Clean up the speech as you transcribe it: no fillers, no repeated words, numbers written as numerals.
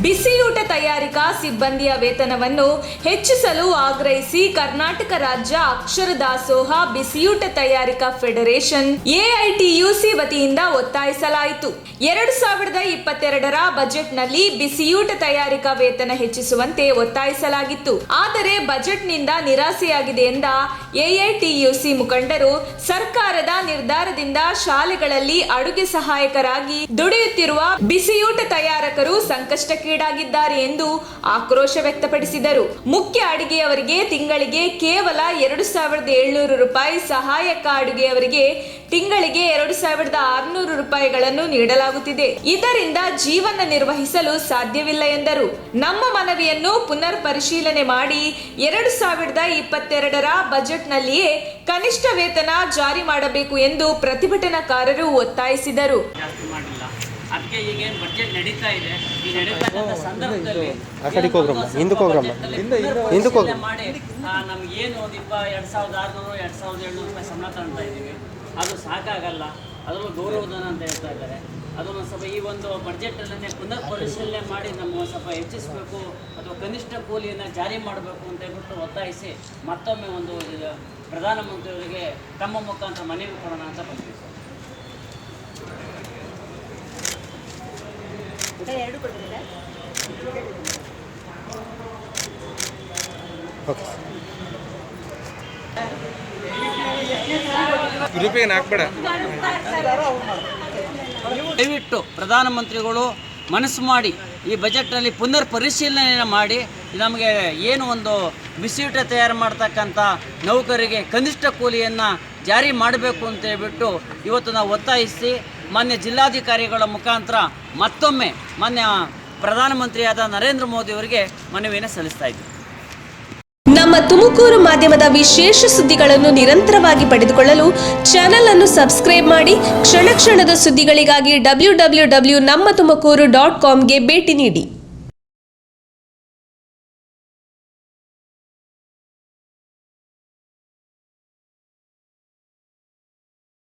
ಬಿಸಿಯೂಟ ತಯಾರಿಕಾ ಸಿಬ್ಬಂದಿಯ ವೇತನವನ್ನು ಹೆಚ್ಚಿಸಲು ಆಗ್ರಹಿಸಿ ಕರ್ನಾಟಕ ರಾಜ್ಯ ಅಕ್ಷರ ದಾಸೋಹ ಬಿಸಿಯೂಟ ತಯಾರಿಕಾ ಫೆಡರೇಷನ್ ಎಐಟಿಯುಸಿ ವತಿಯಿಂದ ಒತ್ತಾಯಿಸಲಾಯಿತು. 2022ರ ಬಜೆಟ್ನಲ್ಲಿ ಬಿಸಿಯೂಟ ತಯಾರಿಕಾ ವೇತನ ಹೆಚ್ಚಿಸುವಂತೆ ಒತ್ತಾಯಿಸಲಾಗಿತ್ತು. ಆದರೆ ಬಜೆಟ್ನಿಂದ ನಿರಾಸೆಯಾಗಿದೆ ಎಂದ ಎಐಟಿಯುಸಿ ಮುಖಂಡರು ಸರ್ಕಾರದ ನಿರ್ಧಾರದಿಂದ ಶಾಲೆಗಳಲ್ಲಿ ಅಡುಗೆ ಸಹಾಯಕರಾಗಿ ದುಡಿಯುತ್ತಿರುವ ಬಿಸಿಯೂಟ ತಯಾರಕರು ಸಂಕಷ್ಟಕ್ಕೀಡಾಗಿದ್ದಾರೆ ಎಂದು ಆಕ್ರೋಶ ವ್ಯಕ್ತಪಡಿಸಿದರು. ಮುಖ್ಯ ಅಡುಗೆಯವರಿಗೆ ತಿಂಗಳಿಗೆ ಕೇವಲ 2,700 ರೂಪಾಯಿ, ಸಹಾಯಕ ಅಡುಗೆಯವರಿಗೆ ತಿಂಗಳಿಗೆ 2,600 ರೂಪಾಯಿಗಳನ್ನು ನೀಡಲಾಗುತ್ತಿದೆ. ಇದರಿಂದ ಜೀವನ ನಿರ್ವಹಿಸಲು ಸಾಧ್ಯವಿಲ್ಲ ಎಂದರು. ನಮ್ಮ ಮನವಿಯನ್ನು ಪುನರ್ ಪರಿಶೀಲನೆ ಮಾಡಿ 2022ರ ಬಜೆಟ್ನಲ್ಲಿಯೇ ಕನಿಷ್ಠ ವೇತನ ಜಾರಿ ಮಾಡಬೇಕು ಎಂದು ಪ್ರತಿಭಟನಾಕಾರರು ಒತ್ತಾಯಿಸಿದರು. ಅದಕ್ಕೆ ಈಗೇನು ಬಜೆಟ್ ನಡೀತಾ ಇದೆ, ಈ ನಡೀತಕ್ಕಂಥ ಸಂದರ್ಭದಲ್ಲಿ ಮಾಡಿ ನಮಗೇನು ಒಂದು 2,600 2,700 ರೂಪಾಯಿ ಸಂಬಳ ತಗೊಳ್ತಾ ಇದ್ದೀವಿ. ಅದು ಸಾಕಾಗಲ್ಲ. ಅದರಲ್ಲೂ ಗೌರವಧನ ಅಂತ ಹೇಳ್ತಾ ಇದ್ದಾರೆ. ಅದನ್ನು ಸ್ವಲ್ಪ ಈ ಒಂದು ಬಜೆಟಲ್ಲೇ ಪುನರ್ ಪರಿಶೀಲನೆ ಮಾಡಿ ನಮ್ಮ ಸ್ವಲ್ಪ ಹೆಚ್ಚಿಸಬೇಕು ಅಥವಾ ಕನಿಷ್ಠ ಕೂಲಿಯನ್ನು ಜಾರಿ ಮಾಡಬೇಕು ಅಂತ ಹೇಳ್ಬಿಟ್ಟು ಒತ್ತಾಯಿಸಿ ಮತ್ತೊಮ್ಮೆ ಒಂದು ಪ್ರಧಾನಮಂತ್ರಿಯವರಿಗೆ ತಮ್ಮ ಮುಖಾಂತರ ಮನವಿ ಕೊಡೋಣ ಅಂತ ಬಂದಿದ್ದೀವಿ. ದಯವಿಟ್ಟು ಪ್ರಧಾನಮಂತ್ರಿಗಳು ಮನಸ್ಸು ಮಾಡಿ ಈ ಬಜೆಟ್ನಲ್ಲಿ ಪುನರ್ ಪರಿಶೀಲನೆ ಮಾಡಿ ನಮಗೆ ಏನು ಒಂದು ಬಿಸಿಯೂಟ ತಯಾರು ಮಾಡ್ತಕ್ಕಂಥ ನೌಕರರಿಗೆ ಕನಿಷ್ಠ ಕೂಲಿಯನ್ನು ಜಾರಿ ಮಾಡಬೇಕು ಅಂತ ಹೇಳ್ಬಿಟ್ಟು ಇವತ್ತು ನಾವು ಒತ್ತಾಯಿಸಿ ಮಾನ್ಯ ಜಿಲ್ಲಾಧಿಕಾರಿಗಳ ಮುಖಾಂತರ ಮತ್ತೊಮ್ಮೆ ಮಾನ್ಯ ಪ್ರಧಾನಮಂತ್ರಿಯಾದ ನರೇಂದ್ರ ಮೋದಿ ಅವರಿಗೆ ಮನವಿಯನ್ನು ಸಲ್ಲಿಸ್ತಾ ಇದ್ದೀವಿ. ನಮ್ಮ ತುಮಕೂರು ಮಾಧ್ಯಮದ ವಿಶೇಷ ಸುದ್ದಿಗಳನ್ನು ನಿರಂತರವಾಗಿ ಪಡೆದುಕೊಳ್ಳಲು ಚಾನೆಲ್ ಅನ್ನು ಸಬ್ಸ್ಕ್ರೈಬ್ ಮಾಡಿ. ಕ್ಷಣ ಕ್ಷಣದ ಸುದ್ದಿಗಳಿಗಾಗಿ www.nammathumakuru.com ಗೆ ಭೇಟಿ ನೀಡಿ.